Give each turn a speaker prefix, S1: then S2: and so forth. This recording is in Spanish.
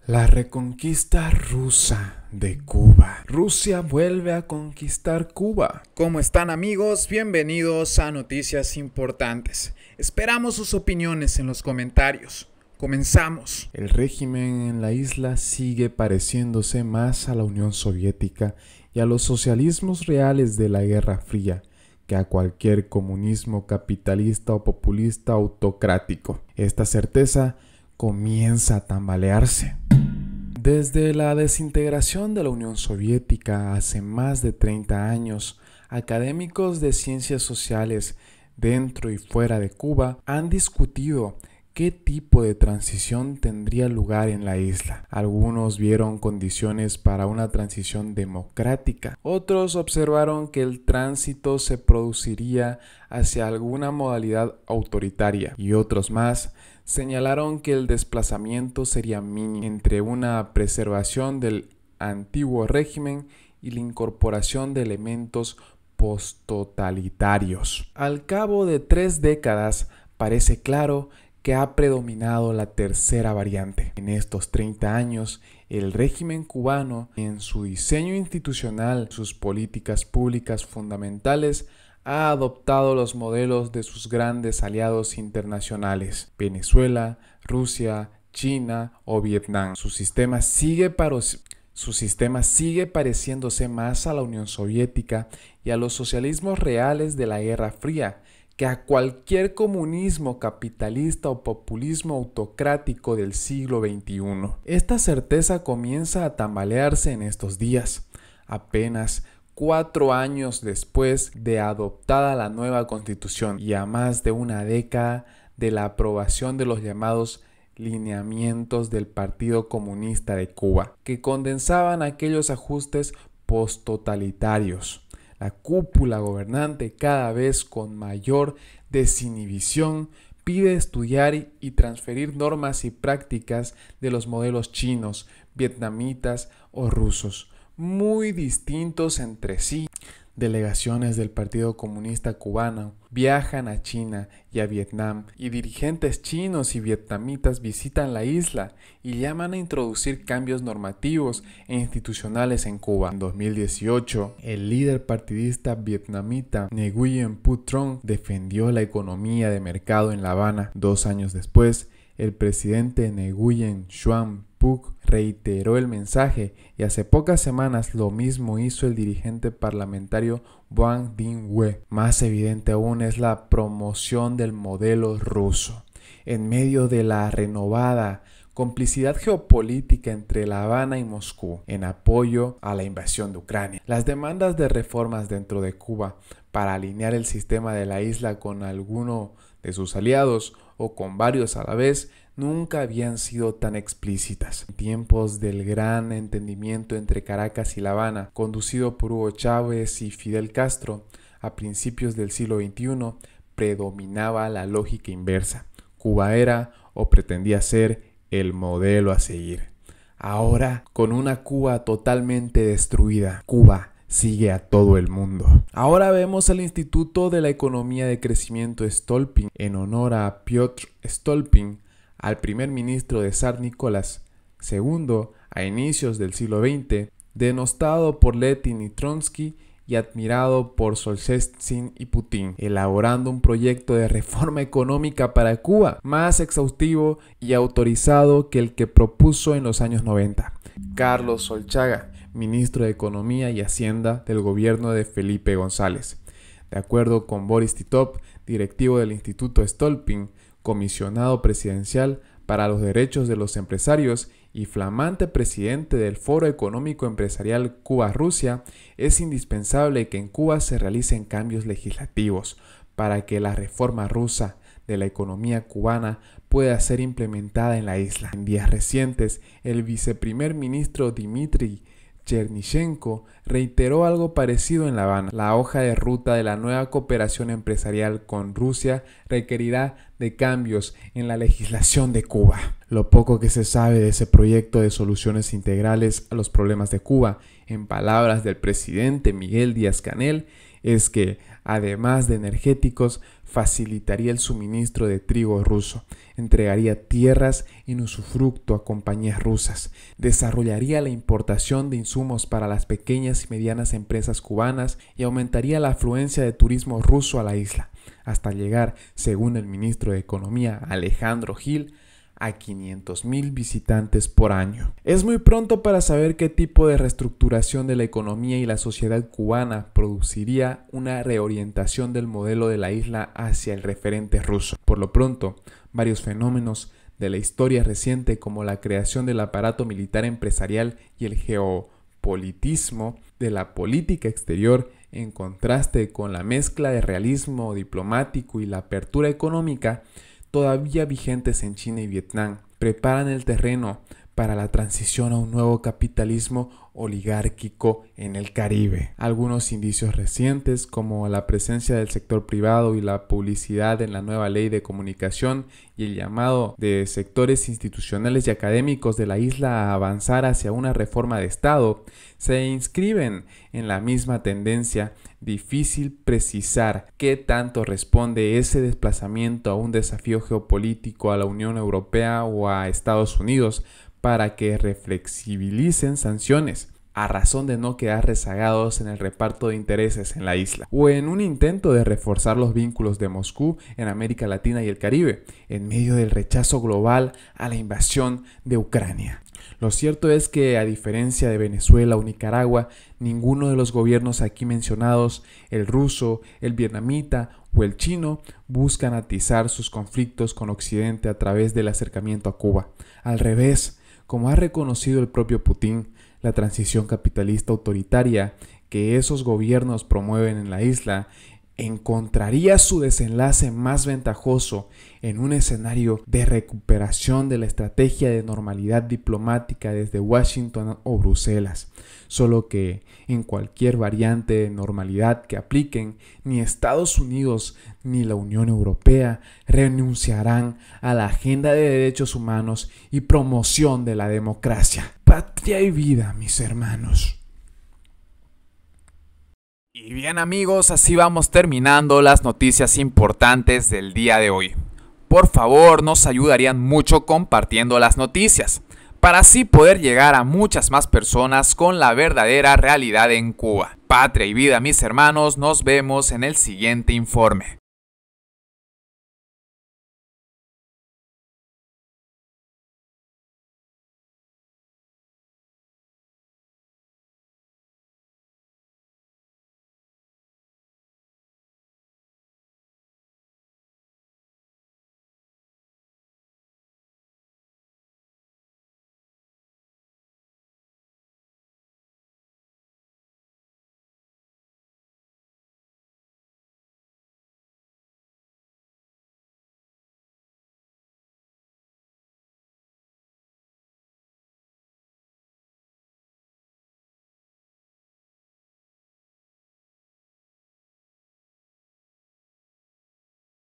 S1: La reconquista rusa de Cuba. Rusia vuelve a conquistar Cuba. ¿Cómo están, amigos? Bienvenidos a Noticias Importantes. Esperamos sus opiniones en los comentarios. Comenzamos. El régimen en la isla sigue pareciéndose más a la Unión Soviética y a los socialismos reales de la Guerra Fría que a cualquier comunismo capitalista o populista autocrático. Esta certeza comienza a tambalearse. Desde la desintegración de la Unión Soviética hace más de 30 años, académicos de ciencias sociales dentro y fuera de Cuba han discutido qué tipo de transición tendría lugar en la isla. Algunos vieron condiciones para una transición democrática, otros observaron que el tránsito se produciría hacia alguna modalidad autoritaria y otros más señalaron que el desplazamiento sería mínimo entre una preservación del antiguo régimen y la incorporación de elementos posttotalitarios. Al cabo de 3 décadas, parece claro que ha predominado la tercera variante. En estos 30 años, el régimen cubano, en su diseño institucional, sus políticas públicas fundamentales, ha adoptado los modelos de sus grandes aliados internacionales, Venezuela, Rusia, China o Vietnam. Su sistema sigue pareciéndose más a la Unión Soviética y a los socialismos reales de la Guerra Fría que a cualquier comunismo capitalista o populismo autocrático del siglo XXI. Esta certeza comienza a tambalearse en estos días, apenas 4 años después de adoptada la nueva Constitución y a más de una década de la aprobación de los llamados lineamientos del Partido Comunista de Cuba, que condensaban aquellos ajustes posttotalitarios. La cúpula gobernante, cada vez con mayor desinhibición, pide estudiar y transferir normas y prácticas de los modelos chinos, vietnamitas o rusos, muy distintos entre sí. Delegaciones del Partido Comunista Cubano viajan a China y a Vietnam y dirigentes chinos y vietnamitas visitan la isla y llaman a introducir cambios normativos e institucionales en Cuba. En 2018, el líder partidista vietnamita Nguyen Phu Trong defendió la economía de mercado en La Habana. 2 años después, el presidente Nguyen Xuan Phuc reiteró el mensaje y hace pocas semanas lo mismo hizo el dirigente parlamentario Wang Ding-hue. Más evidente aún es la promoción del modelo ruso. En medio de la renovada complicidad geopolítica entre La Habana y Moscú en apoyo a la invasión de Ucrania, las demandas de reformas dentro de Cuba para alinear el sistema de la isla con alguno de sus aliados o con varios a la vez nunca habían sido tan explícitas. En tiempos del gran entendimiento entre Caracas y La Habana, conducido por Hugo Chávez y Fidel Castro, a principios del siglo XXI, predominaba la lógica inversa. Cuba era o pretendía ser el modelo a seguir. Ahora, con una Cuba totalmente destruida, Cuba sigue a todo el mundo. Ahora vemos al Instituto de la Economía de Crecimiento Stolpin, en honor a Piotr Stolpin, al primer ministro de Zar Nicolás II a inicios del siglo XX, denostado por Lenin y Trotsky y admirado por Solzhenitsyn y Putin, elaborando un proyecto de reforma económica para Cuba, más exhaustivo y autorizado que el que propuso en los años 90. Carlos Solchaga, ministro de Economía y Hacienda del gobierno de Felipe González. De acuerdo con Boris Titov, directivo del Instituto Stolpin, comisionado presidencial para los derechos de los empresarios y flamante presidente del Foro Económico Empresarial Cuba-Rusia, es indispensable que en Cuba se realicen cambios legislativos para que la reforma rusa de la economía cubana pueda ser implementada en la isla. En días recientes, el viceprimer ministro Dmitry Chernyshchenko reiteró algo parecido en La Habana. La hoja de ruta de la nueva cooperación empresarial con Rusia requerirá de cambios en la legislación de Cuba. Lo poco que se sabe de ese proyecto de soluciones integrales a los problemas de Cuba, en palabras del presidente Miguel Díaz-Canel, es que además de energéticos, facilitaría el suministro de trigo ruso, entregaría tierras en usufructo a compañías rusas, desarrollaría la importación de insumos para las pequeñas y medianas empresas cubanas y aumentaría la afluencia de turismo ruso a la isla, hasta llegar, según el ministro de Economía Alejandro Gil, a 500,000 visitantes por año. Es muy pronto para saber qué tipo de reestructuración de la economía y la sociedad cubana produciría una reorientación del modelo de la isla hacia el referente ruso. Por lo pronto, varios fenómenos de la historia reciente, como la creación del aparato militar empresarial y el geopolitismo de la política exterior, en contraste con la mezcla de realismo diplomático y la apertura económica, todavía vigentes en China y Vietnam, preparan el terreno para la transición a un nuevo capitalismo oligárquico en el Caribe. Algunos indicios recientes, como la presencia del sector privado y la publicidad en la nueva ley de comunicación y el llamado de sectores institucionales y académicos de la isla a avanzar hacia una reforma de Estado, se inscriben en la misma tendencia. Difícil precisar qué tanto responde ese desplazamiento a un desafío geopolítico a la Unión Europea o a Estados Unidos para que reflexibilicen sanciones, a razón de no quedar rezagados en el reparto de intereses en la isla, o en un intento de reforzar los vínculos de Moscú en América Latina y el Caribe, en medio del rechazo global a la invasión de Ucrania. Lo cierto es que, a diferencia de Venezuela o Nicaragua, ninguno de los gobiernos aquí mencionados, el ruso, el vietnamita o el chino, buscan atizar sus conflictos con Occidente a través del acercamiento a Cuba. Al revés, como ha reconocido el propio Putin, la transición capitalista autoritaria que esos gobiernos promueven en la isla encontraría su desenlace más ventajoso en un escenario de recuperación de la estrategia de normalidad diplomática desde Washington o Bruselas, solo que en cualquier variante de normalidad que apliquen, ni Estados Unidos ni la Unión Europea renunciarán a la agenda de derechos humanos y promoción de la democracia. Patria y vida, mis hermanos.
S2: Y bien amigos, así vamos terminando las noticias importantes del día de hoy. Por favor, nos ayudarían mucho compartiendo las noticias, para así poder llegar a muchas más personas con la verdadera realidad en Cuba. Patria y vida, mis hermanos, nos vemos en el siguiente informe.